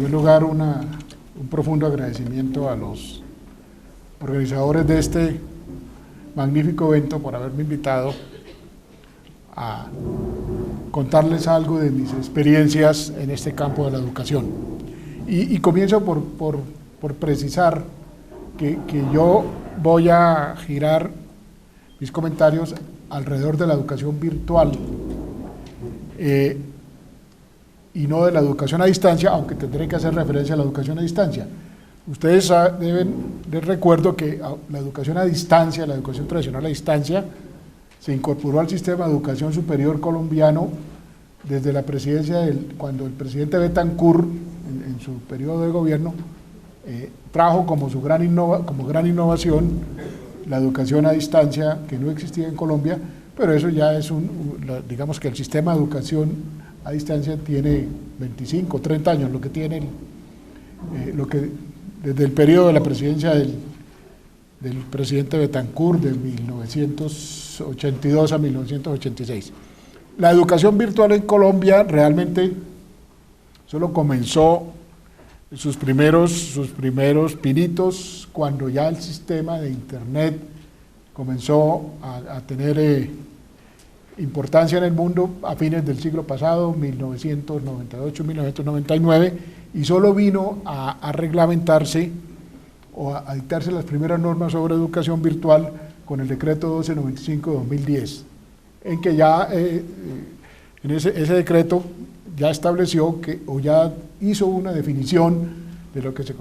primer lugar, un profundo agradecimiento a los organizadores de este magnífico evento por haberme invitado a contarles algo de mis experiencias en este campo de la educación. Y comienzo por precisar que yo voy a girar mis comentarios alrededor de la educación virtual y no de la educación a distancia, aunque tendré que hacer referencia a la educación a distancia. Ustedes deben de recuerdo que la educación a distancia, la educación tradicional a distancia, se incorporó al sistema de educación superior colombiano desde la presidencia cuando el presidente Betancur, en su periodo de gobierno, trajo como gran innovación la educación a distancia, que no existía en Colombia, pero eso ya es digamos que el sistema de educación a distancia tiene 25, 30 años, lo que tiene desde el periodo de la presidencia del presidente Betancur de 1982 a 1986. La educación virtual en Colombia realmente solo comenzó sus primeros pinitos cuando ya el sistema de Internet comenzó a tener importancia en el mundo a fines del siglo pasado, 1998, 1999, y solo vino a reglamentarse o a dictarse las primeras normas sobre educación virtual con el decreto 1295 de 2010, en que ya en ese decreto ya estableció o ya hizo una definición de lo que se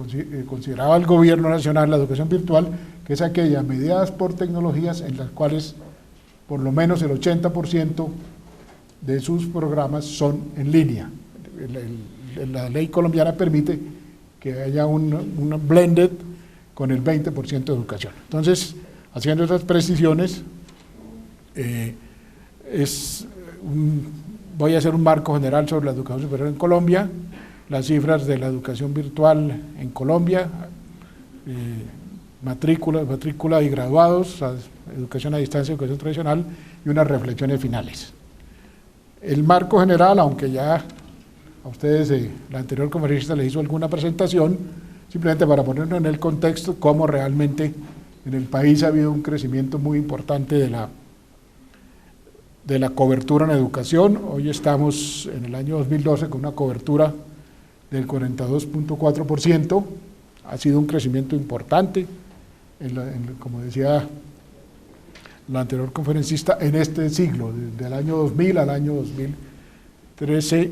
consideraba el gobierno nacional, la educación virtual, que es aquella mediadas por tecnologías en las cuales por lo menos el 80% de sus programas son en línea. La ley colombiana permite que haya un blended con el 20% de educación. Entonces, haciendo esas precisiones, voy a hacer un marco general sobre la educación superior en Colombia, las cifras de la educación virtual en Colombia, matrícula y graduados, educación a distancia, educación tradicional, y unas reflexiones finales. El marco general, aunque ya a ustedes la anterior conferencia les hizo alguna presentación, simplemente para ponernos en el contexto cómo realmente en el país ha habido un crecimiento muy importante de la cobertura en educación. Hoy estamos en el año 2012 con una cobertura del 42.4%, ha sido un crecimiento importante, como decía la anterior conferencista, en este siglo, del año 2000 al año 2013,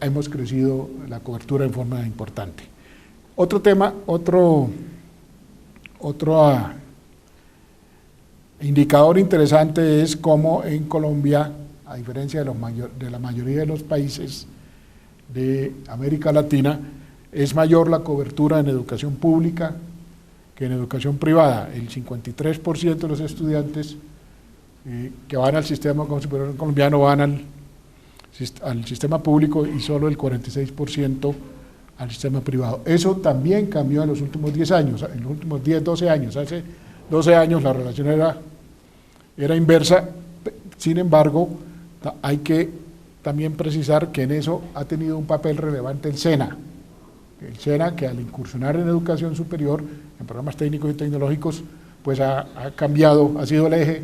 hemos crecido la cobertura en forma importante. Otro tema, otro indicador interesante es cómo en Colombia, a diferencia de la mayoría de los países de América Latina, es mayor la cobertura en educación pública que en educación privada. El 53% de los estudiantes que van al sistema superior colombiano van al sistema público y solo el 46% al sistema privado. Eso también cambió en los últimos 10 años, en los últimos 10, 12 años. Hace 12 años la relación era inversa, sin embargo, hay que también precisar que en eso ha tenido un papel relevante el SENA. El SENA, que al incursionar en educación superior, en programas técnicos y tecnológicos, pues ha cambiado, ha sido el eje,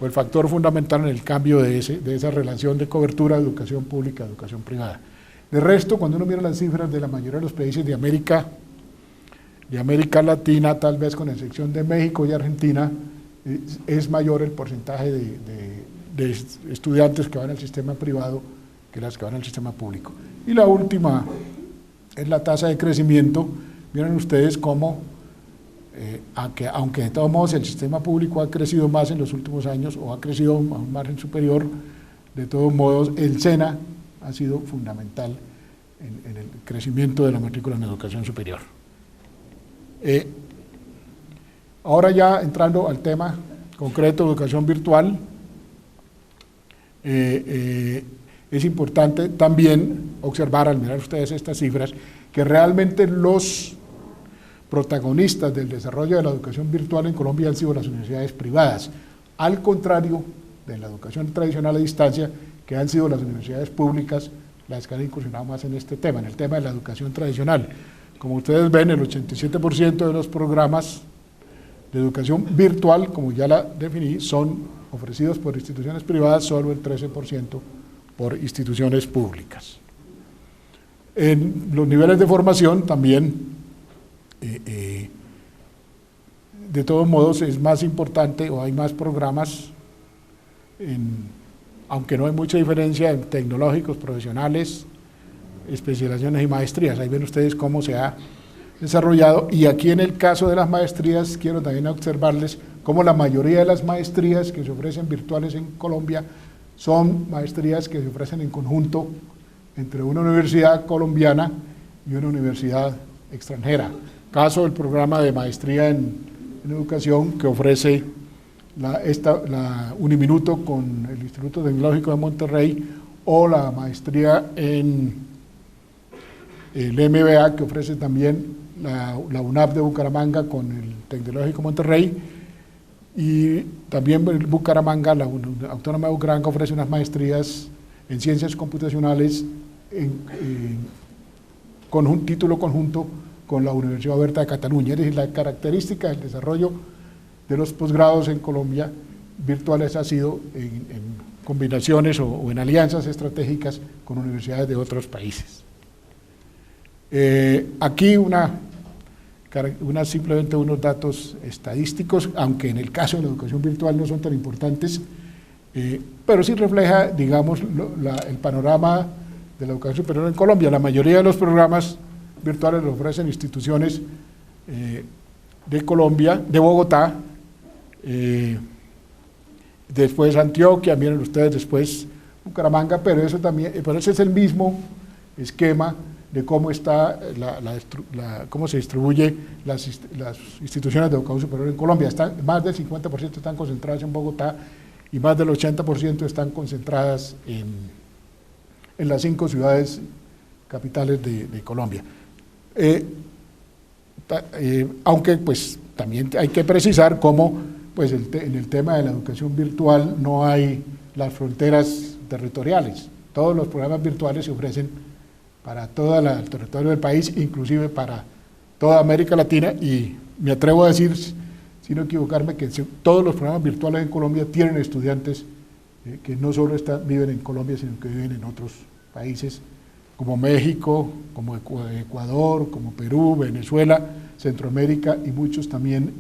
o el factor fundamental en el cambio de esa relación de cobertura de educación pública, educación privada. De resto, cuando uno mira las cifras de la mayoría de los países de América Latina, tal vez con excepción de México y Argentina, es mayor el porcentaje de estudiantes que van al sistema privado que las que van al sistema público. Y la última es la tasa de crecimiento. Miren ustedes cómo, aunque de todos modos el sistema público ha crecido más en los últimos años o ha crecido a un margen superior, de todos modos el SENA ha sido fundamental en el crecimiento de la matrícula en educación superior. Ahora ya entrando al tema concreto de educación virtual, es importante también observar, al mirar ustedes estas cifras, que realmente los protagonistas del desarrollo de la educación virtual en Colombia han sido las universidades privadas, al contrario de la educación tradicional a distancia, que han sido las universidades públicas las que han incursionado más en este tema, en el tema de la educación tradicional. Como ustedes ven, el 87% de los programas de educación virtual, como ya la definí, son ofrecidos por instituciones privadas, solo el 13% por instituciones públicas. En los niveles de formación también, de todos modos, es más importante o hay más programas, aunque no hay mucha diferencia en tecnológicos, profesionales, especializaciones y maestrías. Ahí ven ustedes cómo se ha desarrollado, y aquí en el caso de las maestrías quiero también observarles cómo la mayoría de las maestrías que se ofrecen virtuales en Colombia son maestrías que se ofrecen en conjunto entre una universidad colombiana y una universidad extranjera. Caso del programa de maestría en educación que ofrece la Uniminuto con el Instituto Tecnológico de Monterrey, o la maestría en el MBA que ofrece también la UNAP de Bucaramanga con el Tecnológico Monterrey, y también Bucaramanga, la Autónoma de Bucaramanga ofrece unas maestrías en ciencias computacionales con un título conjunto con la Universidad Oberta de Cataluña. Es decir, la característica del desarrollo de los posgrados en Colombia virtuales ha sido en combinaciones o en alianzas estratégicas con universidades de otros países. Aquí simplemente unos datos estadísticos, aunque en el caso de la educación virtual no son tan importantes, pero sí refleja, digamos, el panorama de la educación superior en Colombia. La mayoría de los programas virtuales los ofrecen instituciones de Colombia, de Bogotá, después Antioquia, miren ustedes, después Bucaramanga, pero eso también, pero ese es el mismo esquema de cómo está cómo se distribuye las instituciones de educación superior en Colombia. Más del 50% están concentradas en Bogotá y más del 80% están concentradas en las 5 ciudades capitales de Colombia. Aunque pues también hay que precisar cómo pues en el tema de la educación virtual no hay las fronteras territoriales. Todos los programas virtuales se ofrecen para todo el territorio del país, inclusive para toda América Latina, y me atrevo a decir, sin equivocarme, que todos los programas virtuales en Colombia tienen estudiantes que no solo viven en Colombia, sino que viven en otros países, como México, como Ecuador, como Perú, Venezuela, Centroamérica y muchos también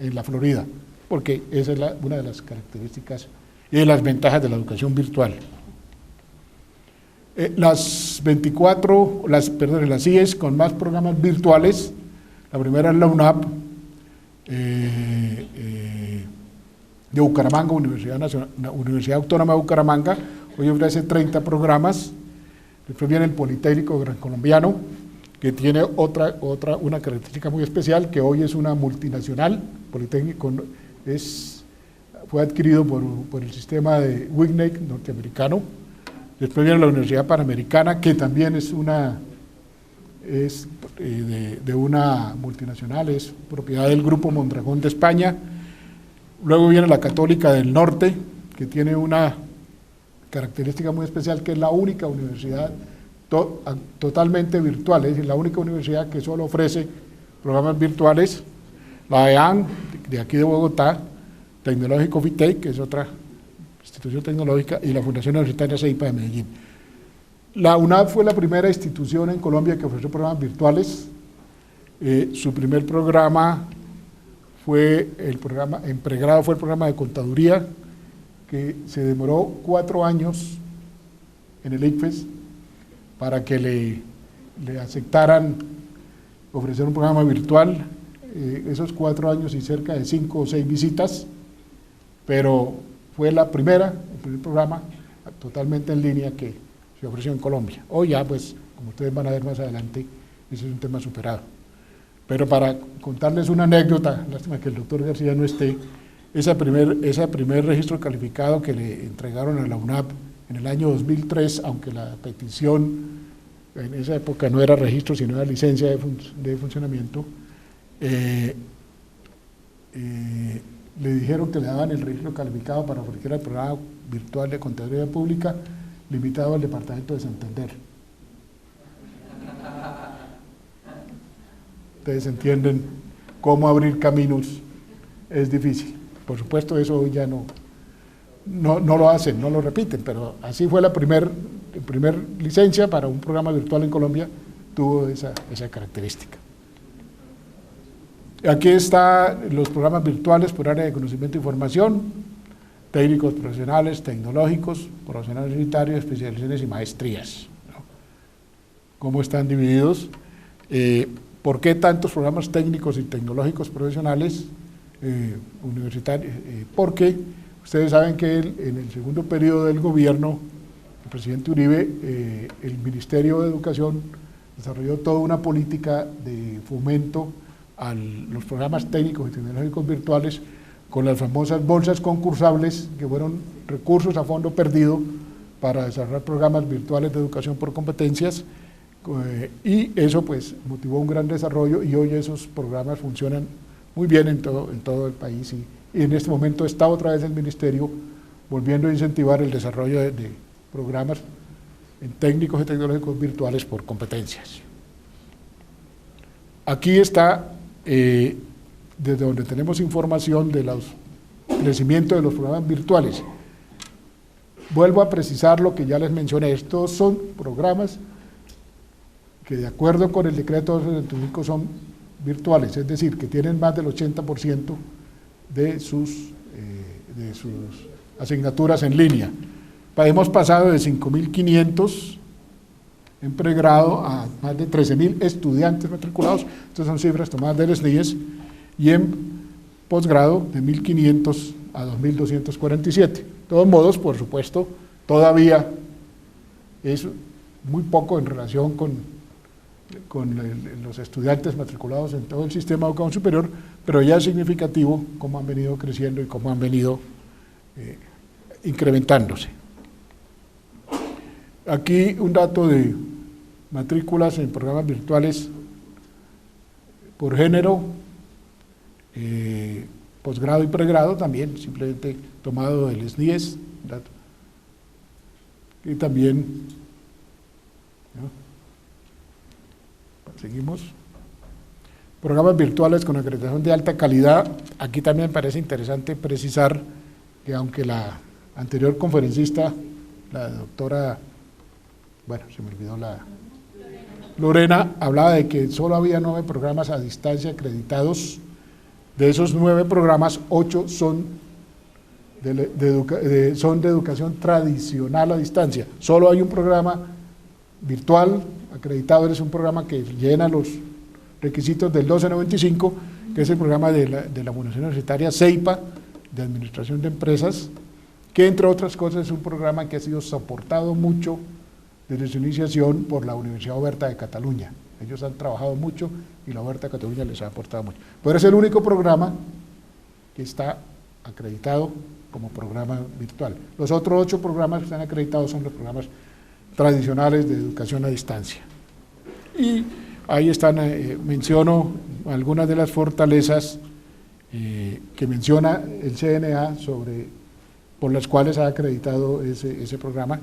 en la Florida, porque esa es una de las características y de las ventajas de la educación virtual. Las IES con más programas virtuales, la primera es la UNAP de Bucaramanga, Universidad Autónoma de Bucaramanga, hoy ofrece 30 programas. Después viene el Politécnico Gran Colombiano, que tiene una característica muy especial, que hoy es una multinacional. Politécnico fue adquirido por el sistema de WICNEC norteamericano. Después viene la Universidad Panamericana, que también es de una multinacional, es propiedad del Grupo Mondragón de España. Luego viene la Católica del Norte, que tiene una característica muy especial, que es la única universidad totalmente virtual, es decir, la única universidad que solo ofrece programas virtuales. La EAN, de aquí de Bogotá, Tecnológico FITEC, que es otra institución tecnológica, y la Fundación Universitaria CEIPA de Medellín. La UNAP fue la primera institución en Colombia que ofreció programas virtuales. Su primer programa en pregrado fue el programa de contaduría, que se demoró 4 años en el ICFES para que le aceptaran ofrecer un programa virtual. Esos 4 años y cerca de 5 o 6 visitas, pero fue el primer programa totalmente en línea que se ofreció en Colombia. Hoy ya, pues, como ustedes van a ver más adelante, ese es un tema superado. Pero para contarles una anécdota, lástima que el doctor García no esté, ese primer registro calificado que le entregaron a la UNAP en el año 2003, aunque la petición en esa época no era registro, sino era licencia de funcionamiento, le dijeron que le daban el registro calificado para ofrecer el programa virtual de contaduría pública, limitado al departamento de Santander. Ustedes entienden cómo abrir caminos es difícil. Por supuesto, eso hoy ya no lo hacen, no lo repiten, pero así fue la primer licencia para un programa virtual en Colombia, tuvo esa característica. Aquí están los programas virtuales por área de conocimiento e información, técnicos profesionales, tecnológicos, profesionales unitarios, especializaciones y maestrías, ¿no? ¿Cómo están divididos? ¿Por qué tantos programas técnicos y tecnológicos profesionales universitarios? Porque ustedes saben que en el segundo periodo del gobierno del presidente Uribe, el Ministerio de Educación desarrolló toda una política de fomento a los programas técnicos y tecnológicos virtuales con las famosas bolsas concursables, que fueron recursos a fondo perdido para desarrollar programas virtuales de educación por competencias, y eso pues motivó un gran desarrollo, y hoy esos programas funcionan muy bien en todo el país, y en este momento está otra vez el Ministerio volviendo a incentivar el desarrollo de programas en técnicos y tecnológicos virtuales por competencias. Aquí está, desde donde tenemos información de los crecimiento de los programas virtuales. Vuelvo a precisar lo que ya les mencioné, estos son programas que de acuerdo con el decreto 275 son virtuales, es decir, que tienen más del 80% de sus asignaturas en línea. Hemos pasado de 5.500 en pregrado a más de 13.000 estudiantes matriculados, estas son cifras tomadas del SNIES, y en posgrado de 1.500 a 2.247. De todos modos, por supuesto, todavía es muy poco en relación con los estudiantes matriculados en todo el sistema de educación superior, pero ya es significativo cómo han venido creciendo y cómo han venido incrementándose. Aquí un dato de matrículas en programas virtuales por género, posgrado y pregrado también, simplemente tomado del SNIES, dato. Y también, ¿no? Seguimos. Programas virtuales con acreditación de alta calidad. Aquí también me parece interesante precisar que aunque la anterior conferencista, la doctora, bueno, se me olvidó Lorena, hablaba de que solo había 9 programas a distancia acreditados. De esos 9 programas, 8 son de educación tradicional a distancia. Solo hay un programa virtual acreditado, es un programa que llena los requisitos del 1295, que es el programa de la Fundación Universitaria CEIPA, de Administración de Empresas, que entre otras cosas es un programa que ha sido soportado mucho desde su iniciación por la Universidad Oberta de Cataluña. Ellos han trabajado mucho y la Oberta de Cataluña les ha aportado mucho. Pero es el único programa que está acreditado como programa virtual. Los otros 8 programas que están acreditados son los programas tradicionales de educación a distancia. Y ahí están, menciono algunas de las fortalezas que menciona el CNA por las cuales ha acreditado ese programa,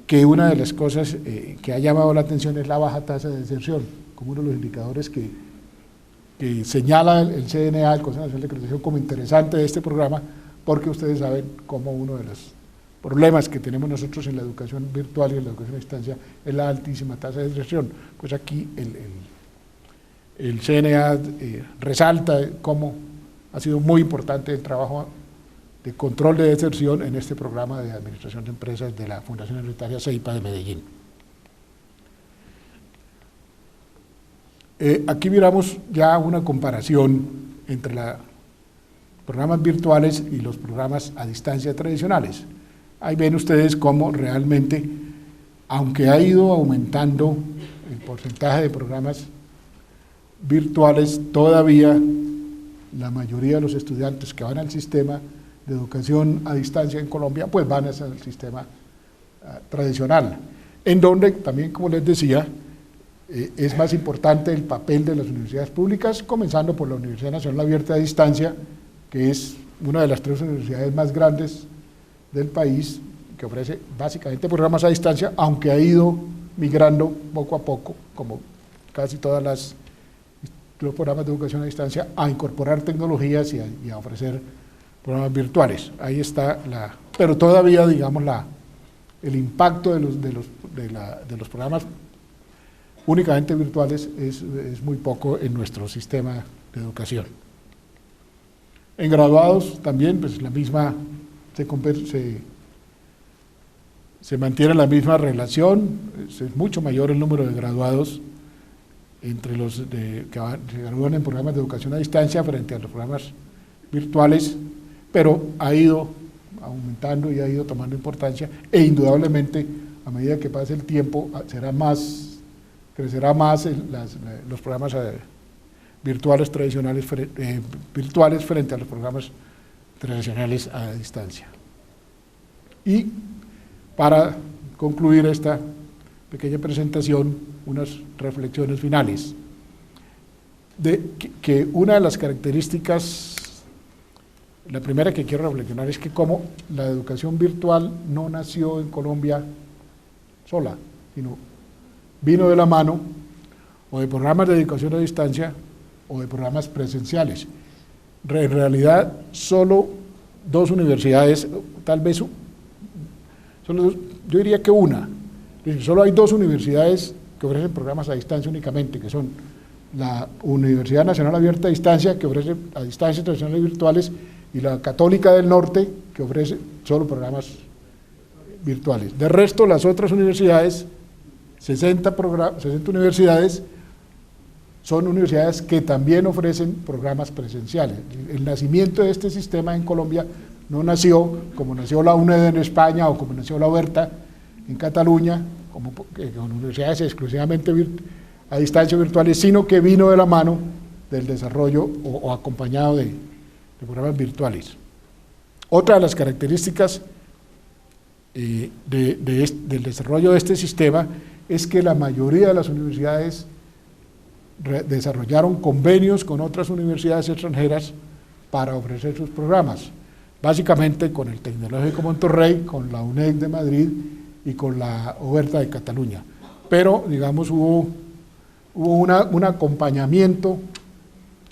que una de las cosas que ha llamado la atención es la baja tasa de deserción, como uno de los indicadores que señala el CNA, el Consejo Nacional de Acreditación, como interesante de este programa, porque ustedes saben cómo uno de los problemas que tenemos nosotros en la educación virtual y en la educación a distancia es la altísima tasa de deserción. Pues aquí el CNA resalta cómo ha sido muy importante el trabajo de control de deserción en este programa de administración de empresas de la Fundación Universitaria CEIPA de Medellín. Aquí miramos ya una comparación entre los programas virtuales y los programas a distancia tradicionales. Ahí ven ustedes cómo realmente, aunque ha ido aumentando el porcentaje de programas virtuales, todavía la mayoría de los estudiantes que van al sistema de educación a distancia en Colombia, pues van hacia el sistema tradicional, en donde también, como les decía, es más importante el papel de las universidades públicas, comenzando por la Universidad Nacional Abierta a Distancia, que es una de las 3 universidades más grandes del país, que ofrece básicamente programas a distancia, aunque ha ido migrando poco a poco, como casi todas los programas de educación a distancia, a incorporar tecnologías y a ofrecer programas virtuales. Ahí está pero todavía, digamos, el impacto de los programas únicamente virtuales es muy poco en nuestro sistema de educación. En graduados también, pues la misma, se mantiene la misma relación, es mucho mayor el número de graduados entre los que se gradúan en programas de educación a distancia frente a los programas virtuales, pero ha ido aumentando y ha ido tomando importancia, e indudablemente a medida que pase el tiempo crecerá más los programas virtuales tradicionales virtuales frente a los programas tradicionales a distancia. Y para concluir esta pequeña presentación, unas reflexiones finales. Que una de las características, la primera que quiero reflexionar, es que como la educación virtual no nació en Colombia sola, sino vino de la mano o de programas de educación a distancia o de programas presenciales. En realidad, solo dos universidades, tal vez, yo diría que una, solo hay dos universidades que ofrecen programas a distancia únicamente, que son la Universidad Nacional Abierta a Distancia, que ofrece a distancia tradicionales virtuales, y la Católica del Norte, que ofrece solo programas virtuales. De resto, las otras universidades, 60 universidades, son universidades que también ofrecen programas presenciales. El nacimiento de este sistema en Colombia no nació como nació la UNED en España o como nació la Oberta en Cataluña, con universidades exclusivamente a distancia virtuales, sino que vino de la mano del desarrollo o acompañado de programas virtuales. Otra de las características del desarrollo de este sistema es que la mayoría de las universidades desarrollaron convenios con otras universidades extranjeras para ofrecer sus programas, básicamente con el Tecnológico Monterrey, con la UNED de Madrid y con la Oberta de Cataluña. Pero, digamos, hubo un acompañamiento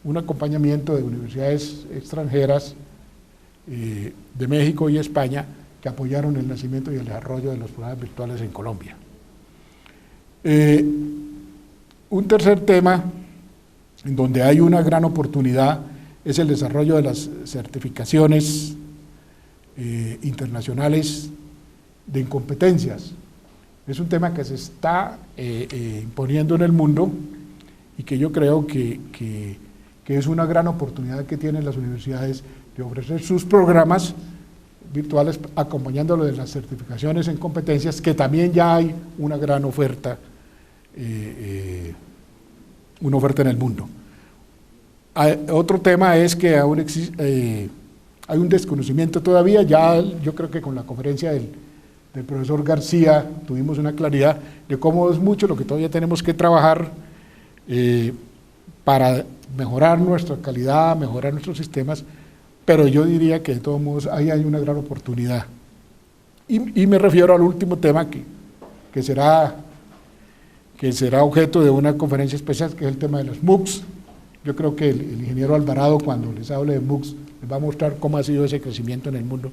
de universidades extranjeras de México y España que apoyaron el nacimiento y el desarrollo de los programas virtuales en Colombia. Un tercer tema en donde hay una gran oportunidad es el desarrollo de las certificaciones internacionales de incompetencias. Es un tema que se está imponiendo en el mundo y que yo creo que es una gran oportunidad que tienen las universidades de ofrecer sus programas virtuales acompañándolo de las certificaciones en competencias, que también ya hay una gran oferta, en el mundo. Otro tema es que aún hay un desconocimiento todavía. Ya yo creo que con la conferencia del profesor García tuvimos una claridad de cómo es mucho lo que todavía tenemos que trabajar para mejorar nuestra calidad, mejorar nuestros sistemas, pero yo diría que de todos modos ahí hay una gran oportunidad. Y me refiero al último tema que será objeto de una conferencia especial, que es el tema de los MOOCs. Yo creo que el ingeniero Alvarado, cuando les hable de MOOCs, les va a mostrar cómo ha sido ese crecimiento en el mundo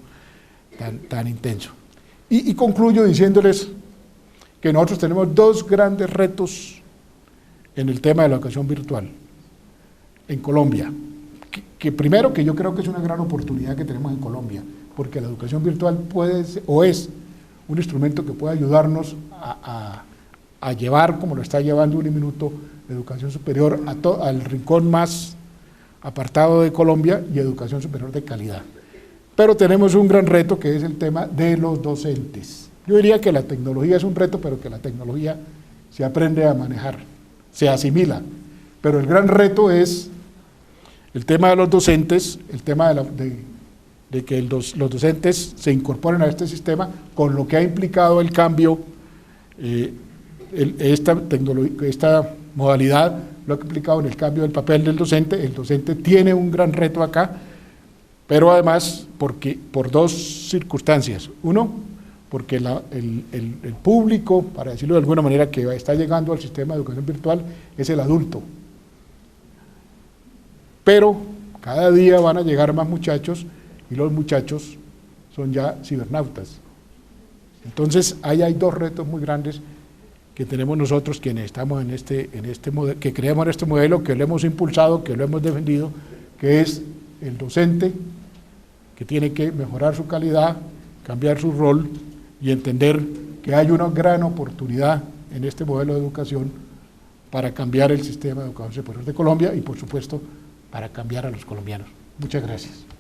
tan intenso. Y concluyo diciéndoles que nosotros tenemos dos grandes retos en el tema de la educación virtual en Colombia. Que primero, que yo creo que es una gran oportunidad que tenemos en Colombia, porque la educación virtual es un instrumento que puede ayudarnos a llevar, como lo está llevando Uniminuto, la educación superior al rincón más apartado de Colombia, y educación superior de calidad. Pero tenemos un gran reto, que es el tema de los docentes. Yo diría que la tecnología es un reto, pero que la tecnología se aprende a manejar, se asimila. Pero el gran reto es el tema de los docentes, el tema de que los docentes se incorporen a este sistema, con lo que ha implicado el cambio, esta modalidad lo ha implicado en el cambio del papel del docente. El docente tiene un gran reto acá, pero además por dos circunstancias. Uno, porque el público, para decirlo de alguna manera, que está llegando al sistema de educación virtual es el adulto. Pero cada día van a llegar más muchachos y los muchachos son ya cibernautas. Entonces ahí hay dos retos muy grandes que tenemos nosotros quienes estamos en este modelo, que creemos en este modelo, que lo hemos impulsado, que lo hemos defendido, que es el docente, que tiene que mejorar su calidad, cambiar su rol y entender que hay una gran oportunidad en este modelo de educación para cambiar el sistema de educación superior de Colombia y, por supuesto, para cambiar a los colombianos. Muchas gracias.